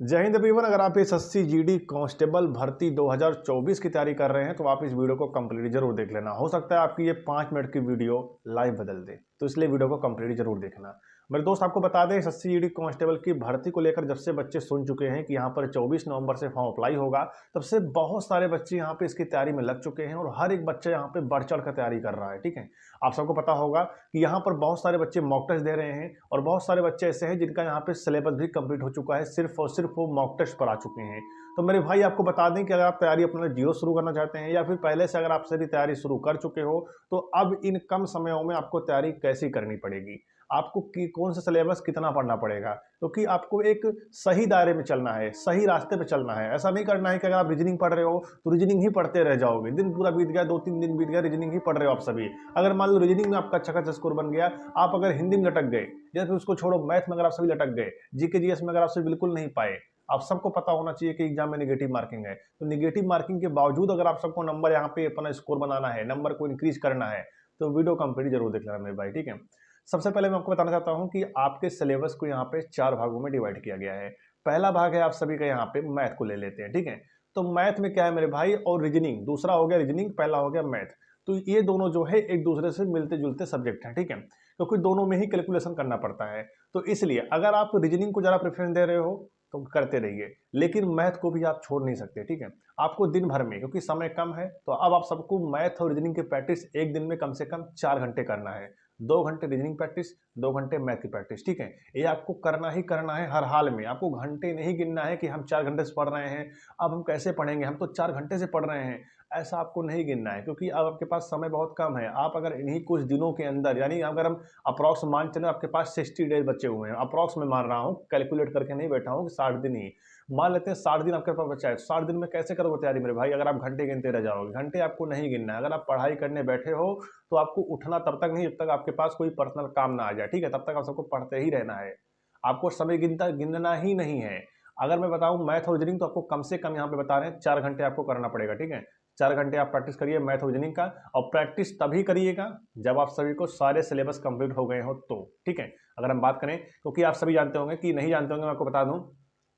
जय हिंद एवरीवन। अगर आप एसएससी जीडी कांस्टेबल भर्ती 2024 की तैयारी कर रहे हैं तो आप इस वीडियो को कंप्लीट जरूर देख लेना। हो सकता है आपकी ये 5 मिनट की वीडियो लाइव बदल दे, तो इसलिए वीडियो को कंप्लीट जरूर देखना। मेरे दोस्त आपको बता दें, एसएससी जीडी कांस्टेबल की भर्ती को लेकर जब से बच्चे सुन चुके हैं कि यहाँ पर 24 नवंबर से फॉर्म अप्लाई होगा, तब से बहुत सारे बच्चे यहाँ पे इसकी तैयारी में लग चुके हैं और हर एक बच्चा यहाँ पे बढ़ चढ़ कर तैयारी कर रहा है। ठीक है, आप सबको पता होगा कि यहाँ पर बहुत सारे बच्चे मॉक टेस्ट दे रहे हैं और बहुत सारे बच्चे ऐसे हैं जिनका यहाँ पे सिलेबस भी कंप्लीट हो चुका है, सिर्फ और सिर्फ वो मॉक टेस्ट पर आ चुके हैं। तो मेरे भाई आपको बता दें कि अगर आप तैयारी अपना जीरो शुरू करना चाहते हैं या फिर पहले से अगर आप सभी तैयारी शुरू कर चुके हो, तो अब इन कम समयों में आपको तैयारी कैसी करनी पड़ेगी, आपको कौन सा सिलेबस कितना पढ़ना पड़ेगा, क्योंकि आपको एक सही दायरे में चलना है, सही रास्ते पे चलना है। ऐसा नहीं करना है कि अगर आप रीजनिंग पढ़ रहे हो तो रीजनिंग ही पढ़ते रह जाओगे, दिन पूरा बीत गया, 2-3 दिन बीत गया, रीजनिंग ही पढ़ रहे हो आप सभी। अगर मान लो रीजनिंग में आपका अच्छा खासा स्कोर बन गया, आप अगर हिंदी में लटक गए या फिर उसको छोड़ो मैथ में अगर आप सभी लटक गए, जीके जीएस में अगर आप सभी बिल्कुल नहीं पाए, आप सबको पता होना चाहिए कि एग्जाम में नेगेटिव मार्किंग है, तो नेगेटिव मार्किंग के बावजूद अगर आप सबको नंबर यहाँ पे अपना स्कोर बनाना है, नंबर को इंक्रीज करना है, तो वीडियो कंप्लीट जरूर देख लेना मेरे भाई। ठीक है, सबसे पहले मैं आपको बताना चाहता हूं कि आपके सिलेबस को यहाँ पे 4 भागों में डिवाइड किया गया है। पहला भाग है आप सभी का यहाँ पे मैथ को ले लेते हैं। ठीक है, तो मैथ में क्या है मेरे भाई, और रीजनिंग, दूसरा हो गया रीजनिंग, पहला हो गया मैथ। तो ये दोनों जो है एक दूसरे से मिलते जुलते सब्जेक्ट हैं। ठीक है, क्योंकि दोनों में ही कैलकुलेशन करना पड़ता है, तो इसलिए अगर आप रीजनिंग को ज़्यादा प्रेफरेंस दे रहे हो तो करते रहिए, लेकिन मैथ को भी आप छोड़ नहीं सकते। ठीक है, आपको दिन भर में, क्योंकि समय कम है, तो अब आप सबको मैथ और रीजनिंग की प्रैक्टिस एक दिन में कम से कम 4 घंटे करना है। 2 घंटे रीजनिंग प्रैक्टिस, 2 घंटे मैथ की प्रैक्टिस। ठीक है, ये आपको करना ही करना है हर हाल में। आपको घंटे नहीं गिनना है कि हम 4 घंटे से पढ़ रहे हैं, अब हम कैसे पढ़ेंगे, हम तो 4 घंटे से पढ़ रहे हैं, ऐसा आपको नहीं गिनना है, क्योंकि अब आपके पास समय बहुत कम है। आप अगर इन्हीं कुछ दिनों के अंदर, यानी अगर हम अप्रॉक्स मान चले आपके पास 60 डेज बचे हुए हैं, अप्रॉक्स में मान रहा हूँ, कैलकुलेट करके नहीं बैठा हूँ कि 60 दिन ही मान लेते हैं, 60 दिन आपके पास बचा है, 60 दिन में कैसे करोगे तैयारी मेरे भाई, अगर आप घंटे गिनते रह जाओगे। घंटे आपको नहीं गिनना है। अगर आप पढ़ाई करने बैठे हो तो आपको उठना तब तक नहीं जब तक आपके पास कोई पर्सनल काम ना आ जाए। ठीक है, तब तक आप सबको पढ़ते ही रहना है, आपको समय गिनना ही नहीं है। अगर मैं बताऊं मैथ और रीजनिंग, तो आपको कम से कम यहाँ पे बता रहे हैं 4 घंटे आपको करना पड़ेगा। ठीक है, 4 घंटे आप प्रैक्टिस करिए मैथ और रीजनिंग का, और प्रैक्टिस तभी करिएगा जब आप सभी को सारे सिलेबस कंप्लीट हो गए हो तो। ठीक है, अगर हम बात करें, क्योंकि आप सभी जानते होंगे, कि नहीं जानते होंगे मैं आपको बता दूं,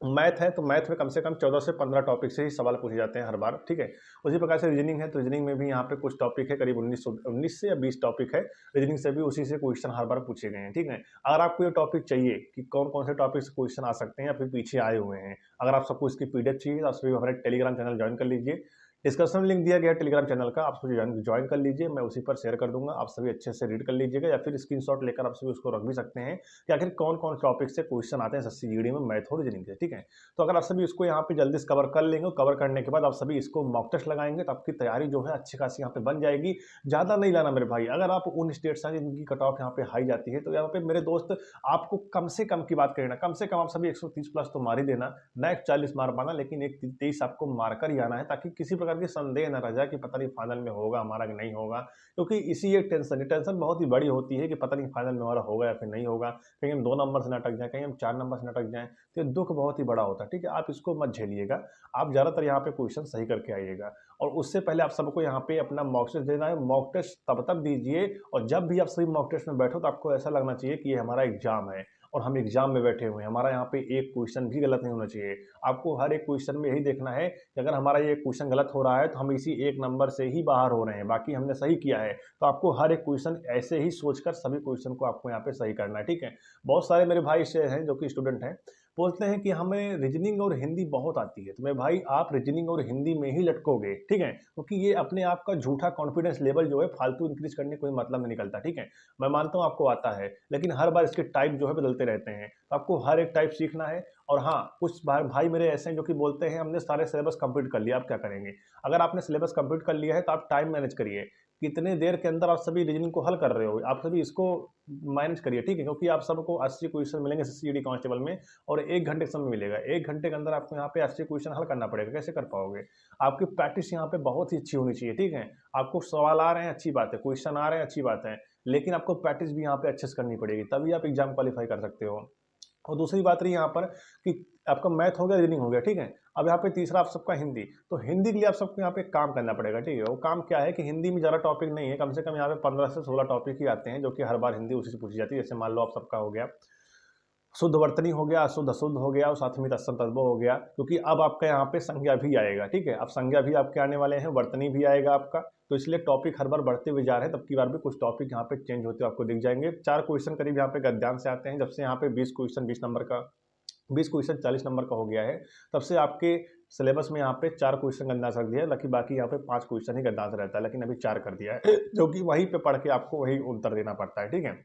मैथ है तो मैथ में कम से कम 14 से 15 टॉपिक से ही सवाल पूछे जाते हैं हर बार। ठीक है, उसी प्रकार से रीजनिंग है तो रीजनिंग में भी यहाँ पे कुछ टॉपिक है, करीब 19 से या 20 टॉपिक है रीजनिंग से भी, उसी से क्वेश्चन हर बार पूछे गए हैं। ठीक है, अगर आपको ये टॉपिक चाहिए कि कौन कौन से टॉपिक से क्वेश्चन आ सकते हैं या फिर पीछे आए हुए हैं, अगर आप सबको इसकी पीडीएफ चाहिए तो आप सभी हमारे टेलीग्राम चैनल ज्वाइन कर लीजिए। डिस्क्रिप्शन में लिंक दिया गया है टेलीग्राम चैनल का, आप सभी ज्वाइन कर लीजिए, मैं उसी पर शेयर कर दूंगा, आप सभी अच्छे से रीड कर लीजिएगा, या फिर स्क्रीनशॉट लेकर आप सभी उसको रख भी सकते हैं कि आखिर कौन कौन टॉपिक से क्वेश्चन आते हैं एसएससी जीडी में मैथ और रीजनिंग से। ठीक है, तो अगर आप सभी इसको यहाँ पे जल्दी से कवर कर लेंगे, कवर करने के बाद आप सभी इसको मॉक टेस्ट लगाएंगे, तो आपकी तैयारी जो है अच्छी खासी यहाँ पे बन जाएगी। ज़्यादा नहीं लाना मेरे भाई। अगर आप उन स्टेट्स हैं जिनकी कट ऑफ यहाँ पे हाई जाती है, तो यहाँ पे मेरे दोस्त आपको कम से कम की बात करें, कम से कम आप सभी 130 प्लस तो मार ही देना, ना 140 मार पाना, लेकिन एक 23 आपको मारकर ही आना है, ताकि किसी प्रकार की संदेह न रह जाए कि पता नहीं फाइनल में होगा हमारा कि नहीं होगा। क्योंकि इसी एक टेंशन बहुत ही बड़ी होती है कि पता नहीं फाइनल में हमारा होगा या फिर नहीं होगा, कहीं हम 2 नंबर से न अटक जाए, कहीं हम 4 नंबर से न अटक जाए, तो ये दुख बहुत ही बड़ा होता है। ठीक है, आप इसको मत झेलिएगा, आप ज़्यादातर यहाँ पे क्वेश्चन सही करके आइएगा। और उससे पहले आप सबको यहाँ पे अपना मॉक टेस्ट देना है। मॉक टेस्ट तब दीजिए, और जब भी आप सभी मॉक टेस्ट में बैठो तो आपको ऐसा लगना चाहिए कि ये हमारा एग्जाम है और हम एग्जाम में बैठे हुए हैं, हमारा यहाँ पे एक क्वेश्चन भी गलत नहीं होना चाहिए। आपको हर एक क्वेश्चन में यही देखना है कि अगर हमारा ये क्वेश्चन गलत हो रहा है तो हम इसी एक नंबर से ही बाहर हो रहे हैं, बाकी हमने सही किया है। तो आपको हर एक क्वेश्चन ऐसे ही सोचकर सभी क्वेश्चन को आपको यहाँ पे सही करना है। ठीक है, बहुत सारे मेरे भाई से हैं जो कि स्टूडेंट हैं, बोलते हैं कि हमें रीजनिंग और हिंदी बहुत आती है, तो मेरे भाई आप रीजनिंग और हिंदी में ही लटकोगे। ठीक है, क्योंकि ये अपने आप का झूठा कॉन्फिडेंस लेवल जो है फालतू इंक्रीज करने कोई मतलब नहीं निकलता। ठीक है, मैं मानता हूँ आपको आता है, लेकिन हर बार इसके टाइप जो है बदलते रहते हैं, तो आपको हर एक टाइप सीखना है। और हाँ, कुछ भाई मेरे ऐसे हैं जो कि बोलते हैं हमने सारे सिलेबस कंप्लीट कर लिया, आप क्या करेंगे। अगर आपने सिलेबस कंप्लीट कर लिया है तो आप टाइम मैनेज करिए, कितने देर के अंदर आप सभी रीजनिंग को हल कर रहे हो, आप सभी इसको मैनेज करिए। ठीक है, क्योंकि आप सबको 80 क्वेश्चन मिलेंगे एसएससी जीडी कांस्टेबल में, और 1 घंटे का समय मिलेगा। 1 घंटे के अंदर आपको यहाँ पे 80 क्वेश्चन हल करना पड़ेगा, कैसे कर पाओगे। आपकी प्रैक्टिस यहाँ पे बहुत ही अच्छी होनी चाहिए। ठीक है, आपको सवाल आ रहे हैं अच्छी बात है, क्वेश्चन आ रहे हैं अच्छी बात है, लेकिन आपको प्रैक्टिस भी यहाँ पे अच्छे से करनी पड़ेगी, तभी आप एग्जाम क्वालिफाई कर सकते हो। और दूसरी बात रही यहाँ पर कि आपका मैथ हो गया, रीजनिंग हो गया। ठीक है, अब यहाँ पे तीसरा आप सबका हिंदी, तो हिंदी के लिए आप सबको यहाँ पे काम करना पड़ेगा। ठीक है, वो काम क्या है कि हिंदी में ज़्यादा टॉपिक नहीं है, कम से कम यहाँ पे 15 से 16 टॉपिक ही आते हैं, जो कि हर बार हिंदी उसी से पूछी जाती है। जैसे मान लो आप सबका हो गया शुद्ध वर्तनी हो गया, अशुद्ध अशुद्ध हो गया और साथ में तत्सम तद्भव हो गया, क्योंकि अब आपका यहाँ पे संज्ञा भी आएगा। ठीक है, अब संज्ञा भी आपके आने वाले हैं, वर्तनी भी आएगा आपका। तो इसलिए टॉपिक हर बार बढ़ते हुए जा रहे हैं, तब की बार भी कुछ टॉपिक यहाँ पे चेंज होते हुए आपको दिख जाएंगे। 4 क्वेश्चन करीब यहाँ पे गद्यांश से आते हैं। जब से यहाँ पे 20 क्वेश्चन 20 नंबर का, 20 क्वेश्चन 40 नंबर का हो गया है, तब से आपके सिलेबस में यहाँ पे 4 क्वेश्चन गद्यांश रख दिया है, बाकी यहाँ पे 5 क्वेश्चन ही गद्यांश रहता है, लेकिन अभी 4 कर दिया है, जो कि वहीं पे पढ़ के आपको वही उत्तर देना पड़ता है। ठीक है,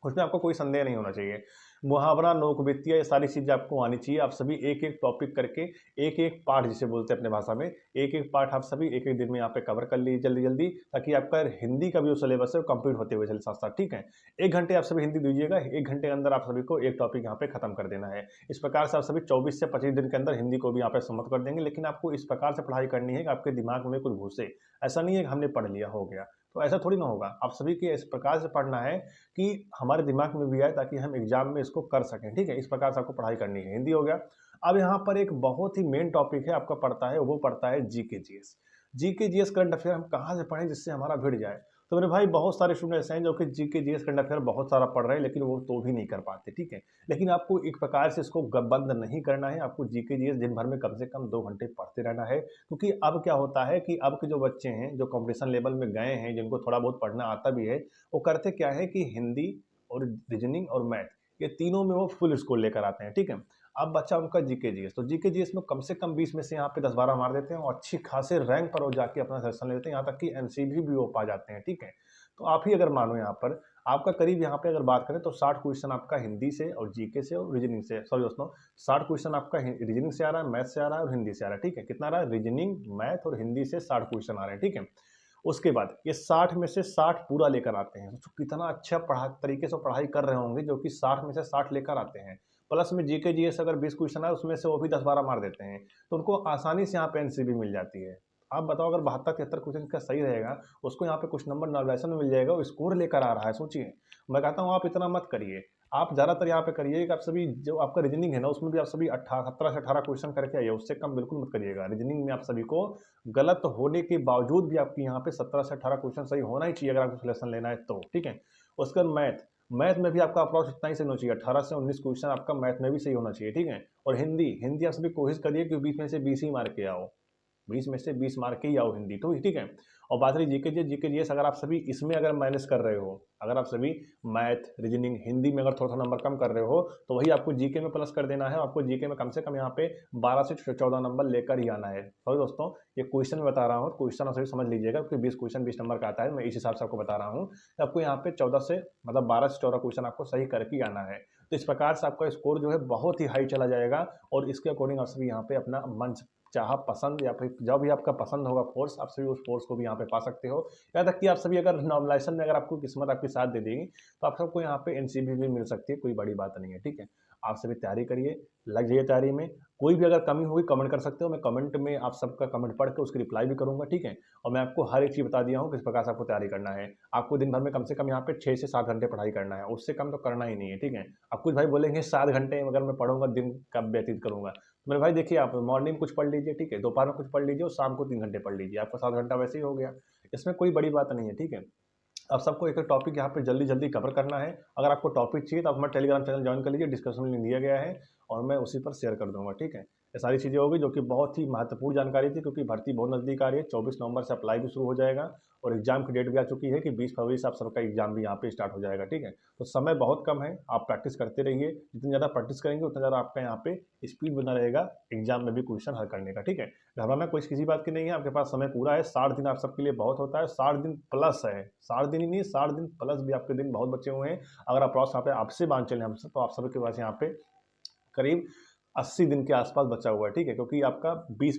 उसमें आपको कोई संदेह नहीं होना चाहिए। मुहावरा, नोक वित्तीय, ये सारी चीज़ें आपको आनी चाहिए। आप सभी एक एक टॉपिक करके, एक एक पार्ट जिसे बोलते हैं अपने भाषा में, एक एक पार्ट आप सभी एक एक दिन में यहाँ पे कवर कर लीजिए जल्दी जल्दी, ताकि आपका हिंदी का भी जो सिलेबस है वो कंप्लीट होते हुए चले साथ साथ। ठीक है, 1 घंटे आप सभी हिंदी दीजिएगा, 1 घंटे के अंदर आप सभी को एक टॉपिक यहाँ पे खत्म कर देना है। इस प्रकार से आप सभी 24 से 25 दिन के अंदर हिंदी को भी यहाँ पे समाप्त कर देंगे। लेकिन आपको इस प्रकार से पढ़ाई करनी है कि आपके दिमाग में कुछ घुसे। ऐसा नहीं है कि हमने पढ़ लिया हो गया, तो ऐसा थोड़ी ना होगा। आप सभी के इस प्रकार से पढ़ना है कि हमारे दिमाग में भी आए, ताकि हम एग्जाम में इसको कर सकें। ठीक है, इस प्रकार से आपको पढ़ाई करनी है। हिंदी हो गया। अब यहाँ पर एक बहुत ही मेन टॉपिक है आपका पड़ता है, वो पड़ता है GK GS. GK GS current affair हम कहाँ से पढ़ें जिससे हमारा भिड़ जाए? तो मेरे भाई बहुत सारे स्टूडेंट ऐसे हैं जो कि जीके जीएस करंट अफेयर बहुत सारा पढ़ रहे हैं, लेकिन वो तो भी नहीं कर पाते। ठीक है, लेकिन आपको एक प्रकार से इसको बंद नहीं करना है। आपको जीके जीएस दिन भर में कम से कम 2 घंटे पढ़ते रहना है, क्योंकि अब क्या होता है कि अब के जो बच्चे हैं, जो कंपटीशन लेवल में गए हैं, जिनको थोड़ा बहुत पढ़ना आता भी है, वो करते क्या है कि हिंदी और रीजनिंग और मैथ, ये तीनों में वो फुल स्कोर लेकर आते हैं। ठीक है, अब बच्चा उनका जीके जीएस, तो जीके जीएस में कम से कम 20 में से यहाँ पे 10-12 मार देते हैं और अच्छी खासे रैंक पर वो जाके अपना सिलेक्शन लेते हैं, यहाँ तक कि एमसीबी भी वो पा जाते हैं। ठीक है, तो आप ही अगर मानो यहाँ पर आपका करीब यहाँ पे अगर बात करें तो 60 क्वेश्चन आपका हिंदी से और जीके से और रीजनिंग से, सॉरी दोस्तों, 60 क्वेश्चन आपका रीजनिंग से आ रहा है, मैथ से आ रहा है और हिंदी से आ रहा है। ठीक है, कितना आ रहा है? रीजनिंग, मैथ और हिंदी से 60 क्वेश्चन आ रहे हैं। ठीक है, उसके बाद ये 60 में से 60 पूरा लेकर आते हैं। तो कितना अच्छा तरीके से पढ़ाई कर रहे होंगे, जो कि 60 में से 60 लेकर आते हैं। प्लस में जीके जीएस अगर 20 क्वेश्चन है, उसमें से वो भी 10-12 मार देते हैं, तो उनको आसानी से यहाँ पे एनसीबी मिल जाती है। आप बताओ, अगर 72-73 क्वेश्चन का सही रहेगा, उसको यहाँ पे कुछ नंबर नॉर्मलाइजेशन में मिल जाएगा, वो स्कोर लेकर आ रहा है। सोचिए, मैं कहता हूँ आप इतना मत करिए। आप ज़्यादातर यहाँ पे करिए कि आप सभी जो आपका रीजनिंग है ना, उसमें भी आप सभी 17 से 18 क्वेश्चन करके आइए, उससे कम बिल्कुल मत करिएगा। रीजनिंग में आप सभी को गलत होने के बावजूद भी आपकी यहाँ पे 17 से 18 क्वेश्चन सही होना ही चाहिए, अगर आपको सिलेक्शन लेना है तो। ठीक है, उसके बाद मैथ, मैथ में भी आपका अप्रोच इतना ही सही होना चाहिए, 18 से 19 क्वेश्चन आपका मैथ में भी सही होना चाहिए। ठीक है, और हिंदी, हिंदी आप सभी कोशिश करिए कि 20 में से 20 ही मार के आओ, 20 में से 20 मार्क के ही आओ हिंदी तो। ठीक है, और बात रही जीके जीएस, अगर आप सभी इसमें अगर माइनस कर रहे हो, अगर आप सभी मैथ, रीजनिंग, हिंदी में अगर थोड़ा सा नंबर कम कर रहे हो, तो वही आपको जीके में प्लस कर देना है। आपको जीके में कम से कम यहाँ पे 12 से 14 नंबर लेकर ही आना है। सॉरी दोस्तों, ये क्वेश्चन में बता रहा हूँ, क्वेश्चन आप सभी समझ लीजिएगा, क्योंकि 20 क्वेश्चन 20 नंबर का आता है, मैं इस हिसाब से आपको बता रहा हूँ। आपको यहाँ पे 14 से मतलब 12 से 14 क्वेश्चन आपको सही करके आना है। तो इस प्रकार से आपका स्कोर जो है बहुत ही हाई चला जाएगा, और इसके अकॉर्डिंग आप सभी यहाँ पे अपना मन चाह पसंद या फिर जो भी आपका पसंद होगा कोर्स, आप सभी उस कोर्स को भी यहाँ पे पा सकते हो। यहाँ तक कि आप सभी अगर नॉर्मलाइजेशन में अगर आपको किस्मत आपकी साथ दे देगी, तो आप सबको यहाँ पे एनसीबी भी मिल सकती है, कोई बड़ी बात नहीं है। ठीक है, आप सभी तैयारी करिए, लग जाइए तैयारी में। कोई भी अगर कमी होगी कमेंट कर सकते हो, मैं कमेंट में आप सबका कमेंट पढ़ के उसकी रिप्लाई भी करूंगा। ठीक है, और मैं आपको हर एक चीज़ बता दिया हूँ किस प्रकार से आपको तैयारी करना है। आपको दिन भर में कम से कम यहाँ पे 6 से 7 घंटे पढ़ाई करना है, उससे कम तो करना ही नहीं है। ठीक है, अब कुछ भाई बोलेंगे 7 घंटे अगर मैं पढ़ूंगा दिन कब व्यतीत करूंगा, तो मेरे भाई देखिए, आप मॉर्निंग कुछ पढ़ लीजिए, ठीक है, दोपहर में कुछ पढ़ लीजिए और शाम को 3 घंटे पढ़ लीजिए, आपका 7 घंटा वैसे ही हो गया। इसमें कोई बड़ी बात नहीं है। ठीक है, अब सबको एक एक टॉपिक यहाँ पे जल्दी जल्दी कवर करना है। अगर आपको टॉपिक चाहिए तो आप हमारा टेलीग्राम चैनल ज्वाइन कर लीजिए, डिस्क्रिप्शन में लिंक दिया गया है और मैं उसी पर शेयर कर दूंगा। ठीक है, ये सारी चीज़ें होगी जो कि बहुत ही महत्वपूर्ण जानकारी थी, क्योंकि भर्ती बहुत नज़दीक आ रही है। 24 नवंबर से अप्लाई भी शुरू हो जाएगा और एग्जाम की डेट भी आ चुकी है कि 20 फरवरी से आप सबका एग्जाम भी यहाँ पे स्टार्ट हो जाएगा। ठीक है, तो समय बहुत कम है, आप प्रैक्टिस करते रहिए। जितनी ज़्यादा प्रैक्टिस करेंगे उतना ज़्यादा आपका यहाँ पे स्पीड बना रहेगा एग्जाम में भी क्वेश्चन हल करने का। ठीक है, घबराना कोई किसी बात की नहीं है, आपके पास समय पूरा है। 60 दिन आप सबके लिए बहुत होता है, 60 दिन प्लस है, 60 दिन ही नहीं, 60 दिन प्लस भी आपके दिन बहुत बचे हुए हैं। अगर आप यहाँ पे आपसे मान चलें हमसे, तो आप सबके पास यहाँ पे करीब 80 दिन के आसपास बचा हुआ है। ठीक है, क्योंकि आपका 20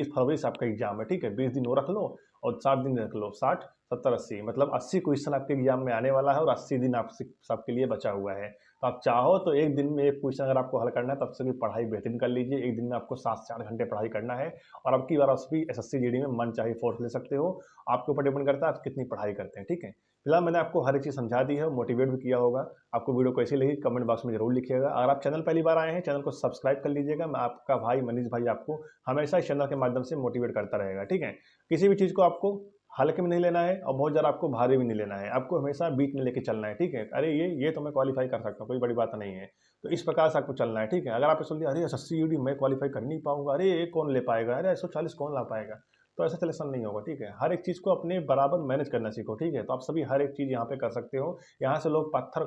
फरवरी से आपका एग्जाम है। ठीक है, 20 दिन वो रख लो और 60 दिन रख लो, 60, 70, 80, मतलब 80 क्वेश्चन आपके एग्जाम में आने वाला है और 80 दिन आप सबके लिए बचा हुआ है। तो आप चाहो तो एक दिन में एक क्वेश्चन अगर आपको हल करना है, तब से भी पढ़ाई बेहतरीन कर लीजिए। एक दिन में आपको 7 से 8 घंटे पढ़ाई करना है, और अब की बार आप भी एसएससी जीडी में मन चाहे फोर्स ले सकते हो। आपके ऊपर डिपेंड करता है आप कितनी पढ़ाई करते हैं। ठीक है, फिलहाल मैंने आपको हर एक चीज़ समझा दी है, मोटिवेट भी किया होगा। आपको वीडियो कैसी लगी कमेंट बॉक्स में जरूर लिखिएगा। अगर आप चैनल पहली बार आए हैं, चैनल को सब्सक्राइब कर लीजिएगा। मैं आपका भाई मनीष भाई आपको हमेशा इस चैनल के माध्यम से मोटिवेट करता रहेगा। ठीक है, किसी भी चीज़ को आपको हल्के में नहीं लेना है और बहुत ज़्यादा आपको भारी भी नहीं लेना है, आपको हमेशा बीच में लेके चलना है। ठीक है, अरे ये तो मैं क्वालिफाई कर सकता हूँ, कोई बड़ी बात नहीं है। तो इस प्रकार से आपको चलना है, ठीक है। अगर आप सोच लिया अरे SSC GD मैं क्वालिफाई कर नहीं पाऊंगा, अरे ये कौन ले पाएगा, अरे 140 कौन ला पाएगा, तो ऐसा सिलेक्शन नहीं होगा, ठीक है। हर एक चीज़ को अपने बराबर मैनेज करना सीखो, ठीक है। तो आप सभी हर एक चीज़ यहाँ पे कर सकते हो। यहाँ से लोग पत्थर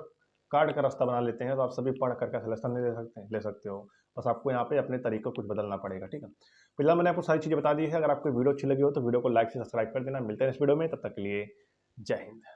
काट का रास्ता बना लेते हैं, तो आप सभी पढ़ करके सिलेक्शन नहीं ले सकते हो। बस आपको यहाँ पे अपने तरीकों कुछ बदलना पड़ेगा, ठीक है। फिलहाल मैंने आपको सारी चीज़ें बता दी है। अगर आपको वीडियो अच्छी लगी हो तो वीडियो को लाइक से सब्सक्राइब कर देना। मिलते हैं इस वीडियो में, तब तक के लिए जय हिंद।